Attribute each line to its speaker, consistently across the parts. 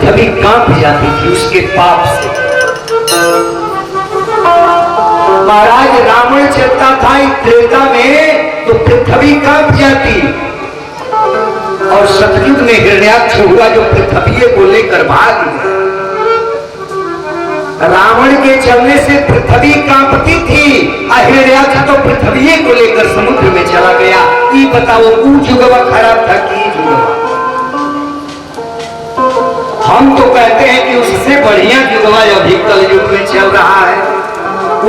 Speaker 1: पृथ्वी कांप जाती थी उसके पाप से। महाराज रावण चलता था त्रेता में तो पृथ्वी कांप जाती, और सतयुग में हिरण्याक्ष हुआ जो पृथ्वी को लेकर भाग गया। रावण के चलने से पृथ्वी कांपती थी, हिरण्याक्ष तो पृथ्वी को लेकर समुद्र में चला गया। ये बताओ ऊ जुगवा खराब था कि जुगवा? हम तो कहते हैं कि उससे बढ़िया जुगवा अभी कल युग में चल रहा है।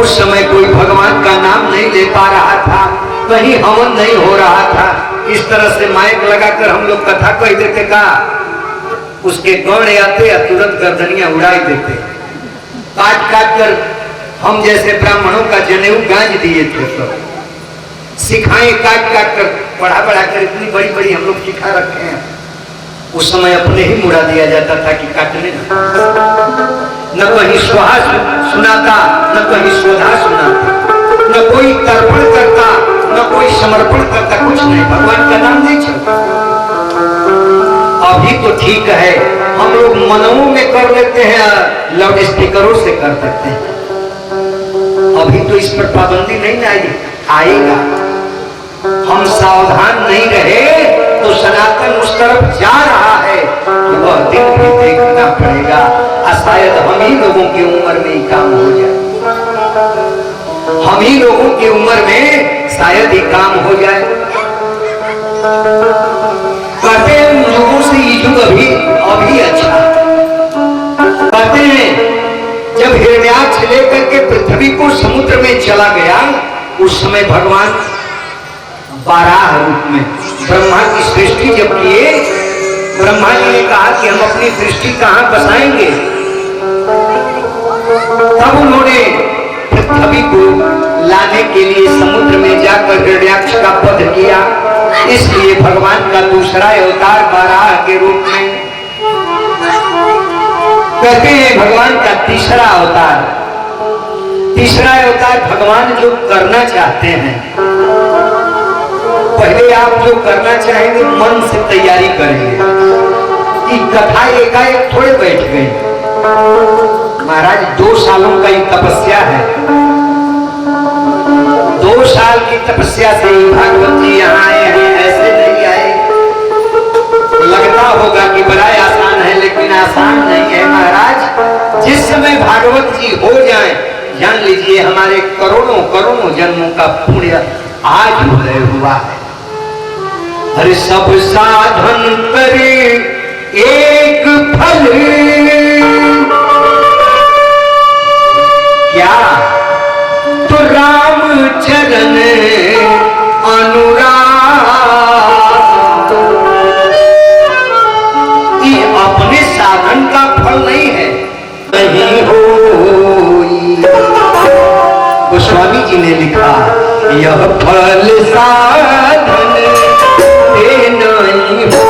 Speaker 1: उस समय कोई भगवान का नाम नहीं ले पा रहा था, कहीं हवन नहीं हो रहा था। इस तरह से माइक लगाकर हम लोग कथा कह देते का, उसके गण आते या तुरंत गर्दनियां उड़ाई देते, काट काट कर हम जैसे ब्राह्मणों का जनेऊ गांज दिए थे। सब सिखाएं काट काट कर, पढ़ा पढ़ा कर इतनी बड़ी बड़ी हम लोग सिखा रखे हैं। उस समय अपने ही मुड़ा दिया जाता था कि काटने न कहीं स्वाहा सुनाता, न कहीं स्वधा सुनाता, न कोई तर्पण करता, न कोई समर्पण करता, कुछ नहीं, भगवान का नाम नहीं चलता। अभी तो ठीक है, हम लोग मनों में कर लेते हैं, लाउड स्पीकरों से कर सकते हैं। अभी तो इस पर पाबंदी नहीं आएगा। हम सावधान नहीं रहे तो सनातन उस तरफ जा रहा है कि वह दिन भी देखना पड़ेगा। शायद हम ही लोगों की उम्र में ही काम हो जाए, हम ही लोगों की उम्र में शायद ही काम हो जाए। कहते हैं उन लोगों से ये युग अभी अच्छा। कहते हैं जब हिरण्याक्ष लेकर के पृथ्वी को समुद्र में चला गया, उस समय भगवान बारह रूप में ब्रह्मा की सृष्टि जब किए, ब्रह्मा जी ने कहा कि हम अपनी दृष्टि कहां बसाएंगे। तब उन्होंने पृथ्वी को लाने के लिए समुद्र में जाकर हिरण्याक्ष का वध किया। इसलिए भगवान का दूसरा अवतार बाराह के रूप में, कहते हैं भगवान का तीसरा अवतार। तीसरा अवतार भगवान जो करना चाहते हैं, पहले आप जो करना चाहेंगे मन से तैयारी करेंगे कि कथा एकाएक थोड़े बैठ गई। महाराज 2 सालों का ये तपस्या है, 2 साल की तपस्या से ही भागवत जी यहाँ आए हैं, ऐसे नहीं आए। लगता होगा कि बड़ा आसान है, लेकिन आसान नहीं है महाराज। जिस समय भागवत जी हो जाए, जान लीजिए हमारे करोड़ों करोड़ों जन्मों का पुण्य आज उदय हुआ है। हर सब साधन करे एक फल, क्या तो राम चरण अनुराग। ये अपने साधन का फल नहीं है, नहीं हो। गोस्वामी जी ने लिखा, यह फल साधन नहीं हो,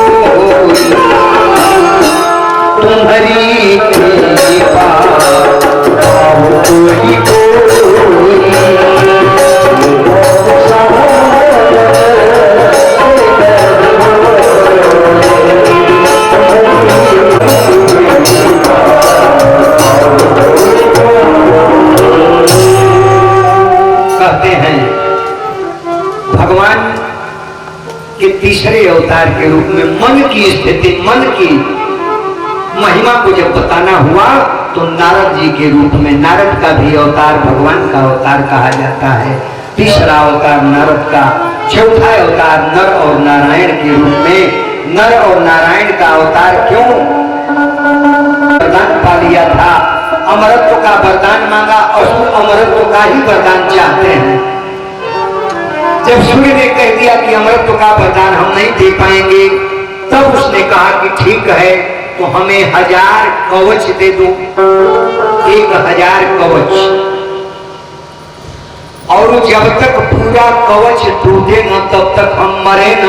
Speaker 1: तुम्हारी कृपा कोई कहते हैं भगवान के तीसरे अवतार के रूप में मन की स्थिति, मन की महिमा को जब बताना हुआ तो नारद जी के रूप में, नारद का भी अवतार भगवान का अवतार कहा जाता है। तीसरा अवतार नारद का, चौथा अवतार नर और नारायण के रूप में। नर और नारायण का अवतार क्यों? वरदान पा लिया था, अमरत्व का वरदान मांगा, असुर अमरत्व का ही वरदान चाहते हैं। जब सूर्य ने कह दिया कि अमृत का वरदान हम नहीं दे पाएंगे, तब उसने कहा कि ठीक है, तो हमें 1000 कवच दे दो, 1000 कवच। और जब तक पूरा कवच टूटे न तब तक हम मरे न।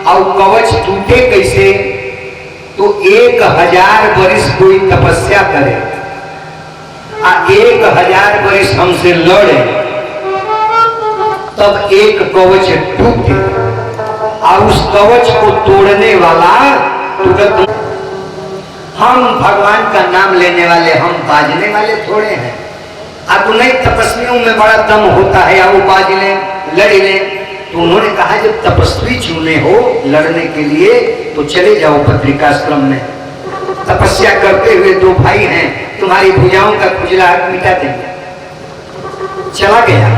Speaker 1: और कवच टूटे कैसे? तो 1000 वर्ष कोई तपस्या करे, 1000 वर्ष हमसे लड़े, तब एक कवच टूटे। और उस कवच को तोड़ने वाला तुरंत हम भगवान का नाम लेने वाले, हम बाजने वाले थोड़े हैं। अब नहीं तपस्वियों में बड़ा दम होता है, या वो बाज लें, लड़ लें। तो उन्होंने कहा जब तपस्वी चुने हो लड़ने के लिए तो चले जाओ बद्रिकाश्रम में, तपस्या करते हुए दो भाई हैं, तुम्हारी भुजाओं का खुजलाहट मिटा देंगे। चला गया,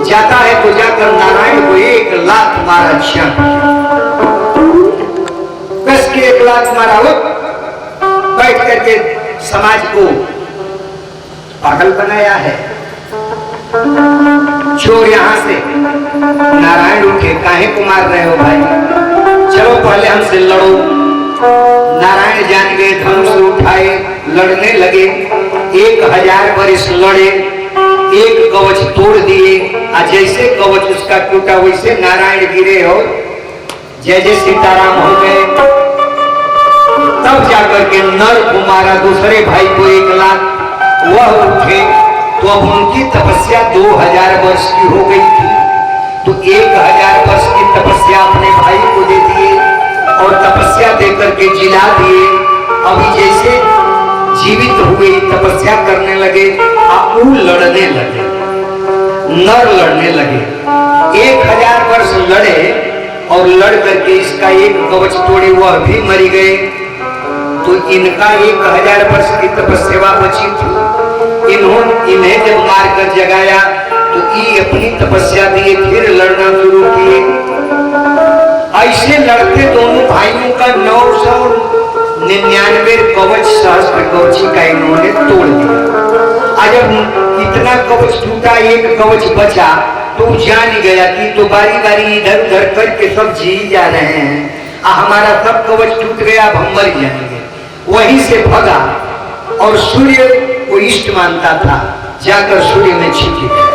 Speaker 1: जाता है तो जाकर नारायण को 1 लाख मारा, क्षण कस के 1 लाख मारा। वो बैठ करके समाज को पागल बनाया है। चोर यहां से नारायण उठे, काहे को मार रहे हो भाई, चलो पहले हमसे लड़ो। नारायण जान गए, धनुष उठाए, लड़ने लगे। 1000 वर्ष लड़े, एक कवच तोड़ दिए। जैसे कवच उसका टूटा वैसे नारायण गिरे और जय जय सीताराम हो गए। तब जाकर के नर को मारा, दूसरे भाई को 1 लाख। वह उठे तो अब उनकी तपस्या 2000 वर्ष की हो गई थी। तो 1000 वर्ष की तपस्या अपने भाई को दे दिए और तपस्या देकर के जिला दिए। अभी जैसे जीवित हुए तपस्या करने लगे, वो लड़ने लगे, नर लड़ने लगे। 1000 वर्ष लड़े और लड़ करके इसका एक कवच तोड़े, वह भी मर गए। तो इनका 1000 वर्ष की तपस्या बची थी। इन्हें जब मारकर जगाया तो ये अपनी तपस्या दिए, फिर लड़ना शुरू किए। ऐसे लड़ते दोनों भाइयों का 999 कवच सहस्त्र कवची का इन्होंने तोड़ दिया। जब इतना कवच टूटा, एक कवच बचा, तो जान गया कि तो बारी बारी इधर उधर करके सब जी जा रहे हैं, हमारा सब कवच टूट गया, अब हम मर जाएंगे। वहीं से भगा और सूर्य को इष्ट मानता था, जाकर सूर्य में छिप गया।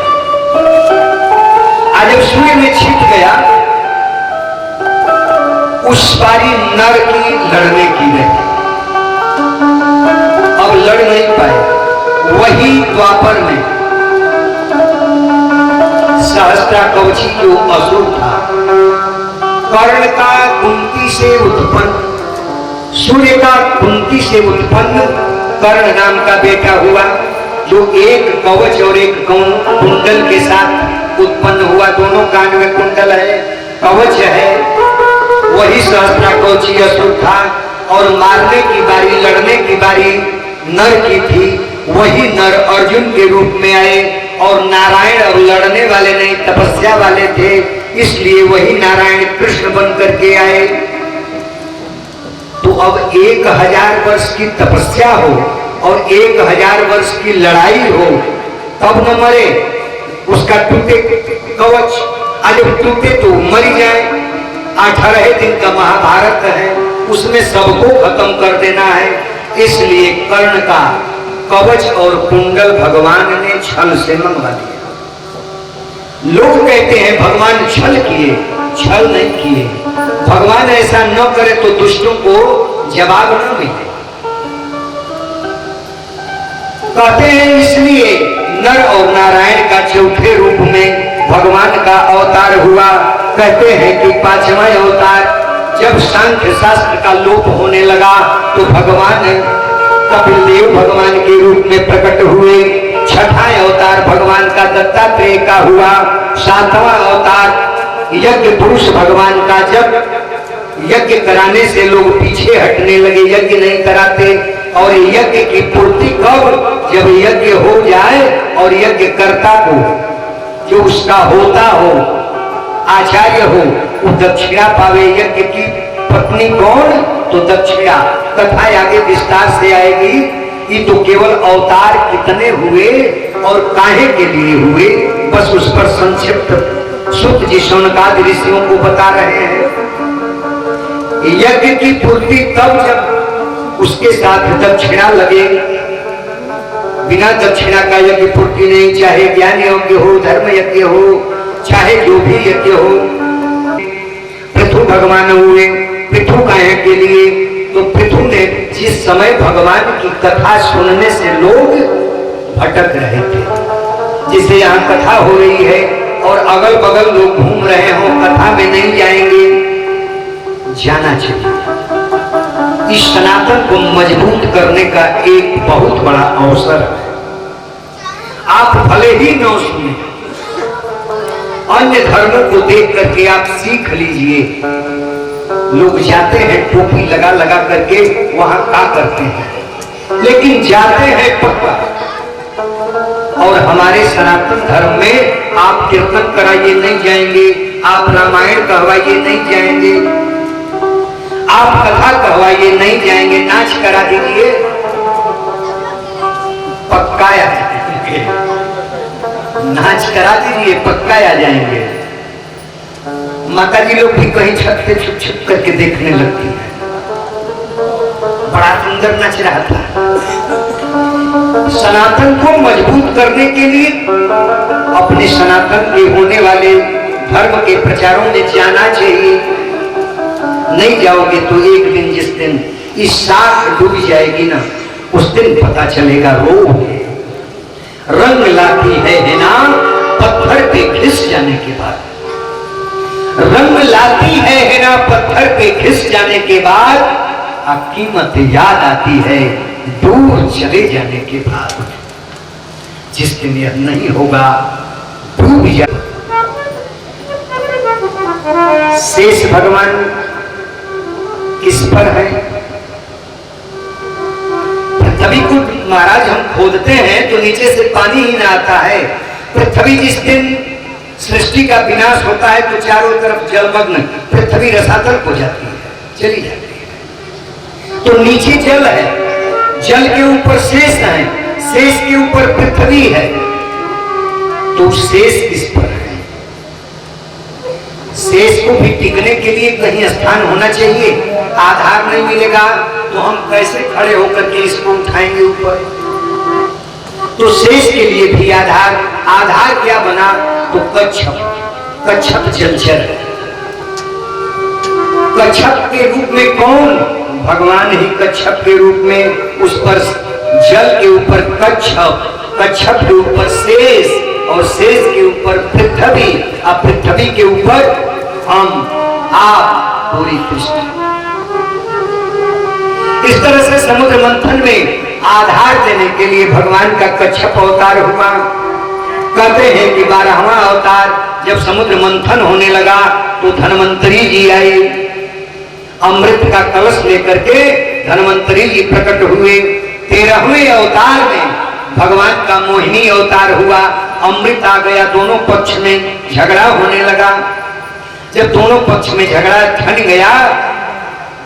Speaker 1: जब सूर्य में छिप गया, उस पारी नर की लड़ने की रही, अब लड़ नहीं पाए। वही द्वापर में सहस्त्रा कवची जो असुर था, कर्ण का कुंती से उत्पन्न, सूर्य का कुंती से उत्पन्न कर्ण नाम का बेटा हुआ, जो एक कवच और एक कुंडल के साथ उत्पन्न हुआ। दोनों कान में कुंडल है, कवच है। वही सहस्त्रा कवची असुर था और मारने की बारी, लड़ने की बारी नर की थी। वही नर अर्जुन के रूप में आए और नारायण अब लड़ने वाले नहीं, तपस्या वाले थे, इसलिए वही नारायण कृष्ण बन करके आए। तो अब 1000 वर्ष की तपस्या हो और 1000 वर्ष की लड़ाई हो, तब न मरे। उसका टूटे कवच, जब टूटे तो मर जाए। 18 दिन का महाभारत है, उसमें सबको खत्म कर देना है। इसलिए कर्ण का कवच और कुंडल भगवान ने छल से मंगवा दिया। लोग कहते हैं भगवान छल किए, छल नहीं किए। भगवान ऐसा न करे तो दुष्टों को जवाब न मिले। कहते हैं इसलिए नर और नारायण का चौथे रूप में भगवान का अवतार हुआ। कहते हैं कि 5वां अवतार जब सांख्य शास्त्र का लोप होने लगा तो भगवान कपिल देव भगवान के रूप में प्रकट हुए। 6वां अवतार भगवान का दत्तात्रेय का हुआ। 7वां अवतार यज्ञ पुरुष भगवान का, जब यज्ञ कराने से लोग पीछे हटने लगे, यज्ञ नहीं कराते। और यज्ञ की पूर्ति कब? जब यज्ञ हो जाए और यज्ञ कर्ता को, जो उसका होता हो, आचार्य हो, वो दक्षिणा पावे। यज्ञ की पत्नी कौन? तो दक्षिणा। कथा आगे विस्तार से आएगी। ये तो केवल अवतार कितने हुए और काहे के लिए हुए, बस उस पर संक्षिप्त सूत जी शौनकादि ऋषियों को बता रहे हैं। यज्ञ की पूर्ति तब जब उसके साथ दक्षिणा लगे। बिना दक्षिणा का यज्ञ पूर्ति नहीं, चाहे ज्ञान यज्ञ हो, धर्म यज्ञ हो, चाहे जो भी यज्ञ हो। पृथु भगवान हुए। पृथु काहे के लिए? तो पृथु ने जिस समय भगवान की कथा सुनने से लोग भटक रहे थे, जिसे यहाँ कथा हो रही है और अगल बगल लोग घूम रहे हो, कथा में नहीं जाएंगे, जाना चाहिए। इस सनातन को मजबूत करने का एक बहुत बड़ा अवसर है। आप भले ही न सुने, अन्य धर्मों को देख करके आप सीख लीजिए। लोग जाते हैं टोपी लगा लगा करके, वहां क्या करते हैं, लेकिन जाते हैं पक्का। और हमारे सनातन धर्म में आप कीर्तन कराइए नहीं जाएंगे, आप रामायण कहवाइए नहीं जाएंगे, आप कथा कहवाइए नहीं जाएंगे, नाच करा दीजिए पक्का आ जाएंगे, नाच करा दीजिए पक्का आ जाएंगे। माता जी लोग भी कहीं छत पे छुप छुप करके देखने लगती है। बड़ा सुंदर नाच रहा था। सनातन को मजबूत करने के लिए अपने सनातन के होने वाले धर्म के प्रचारों में जाना चाहिए। नहीं जाओगे तो एक दिन, जिस दिन इस साख डूब जाएगी ना, उस दिन पता चलेगा रो है। रंग लाती है ना पत्थर पे घिस जाने के बाद, रंग लाती है ना पत्थर पे घिस जाने के बाद, कीमत याद आती है दूर चले जाने के बाद। जिस दिन यह नहीं होगा डूब जा। शेष भगवान किस पर है? पृथ्वी को महाराज हम खोदते हैं तो नीचे से पानी ही ना आता है। पृथ्वी जिस दिन सृष्टि का विनाश होता है तो चारों तरफ जलमग्न पृथ्वी रसातल हो जाती है, चली जाती है। तो नीचे जल है, जल के ऊपर शेष है, शेष के ऊपर पृथ्वी है। तो शेष किस पर है? शेष को भी टिकने के लिए कहीं स्थान होना चाहिए। आधार नहीं मिलेगा तो हम कैसे खड़े होकर के इसको उठाएंगे ऊपर? तो शेष के लिए भी आधार, आधार क्या बना? तो कच्छप, कच्छप जलचर। कच्छप के रूप में कौन? भगवान ही कच्छप के रूप में, उस पर जल के ऊपर कच्छप, कच्छप के ऊपर शेष, और शेष के ऊपर पृथ्वी, और पृथ्वी के ऊपर हम, आप, पूरी सृष्टि। इस तरह से समुद्र मंथन में आधार देने के लिए भगवान का कच्छप अवतार हुआ। कहते हैं कि 12वां अवतार जब समुद्र मंथन होने लगा तो धन्वंतरी जी आए। अमृत का कलश लेकर के धन्वंतरी जी प्रकट हुए। 13वें अवतार में भगवान का मोहिनी अवतार हुआ। अमृत आ गया, दोनों पक्ष में झगड़ा होने लगा। जब दोनों पक्ष में झगड़ा ठन गया,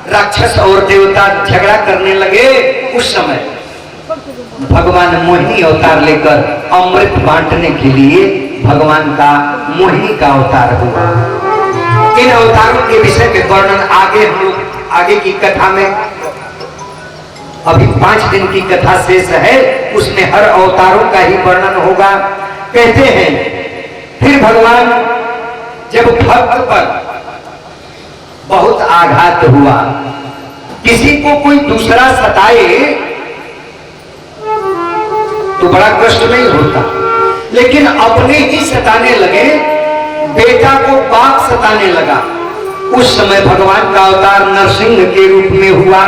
Speaker 1: राक्षस और देवता झगड़ा करने लगे, उस समय भगवान मोहिनी अवतार लेकर अमृत बांटने के लिए भगवान का मोहिनी का अवतार हुआ। इन अवतारों के विषय में वर्णन आगे हम लोग आगे की कथा में, अभी 5 दिन की कथा शेष है, उसमें हर अवतारों का ही वर्णन होगा। कहते हैं फिर भगवान जब भक्त पर बहुत आघात हुआ, किसी को कोई दूसरा सताए तो बड़ा कष्ट नहीं होता, लेकिन अपने ही सताने लगे, बेटा को बाप सताने लगा, उस समय भगवान का अवतार नरसिंह के रूप में हुआ।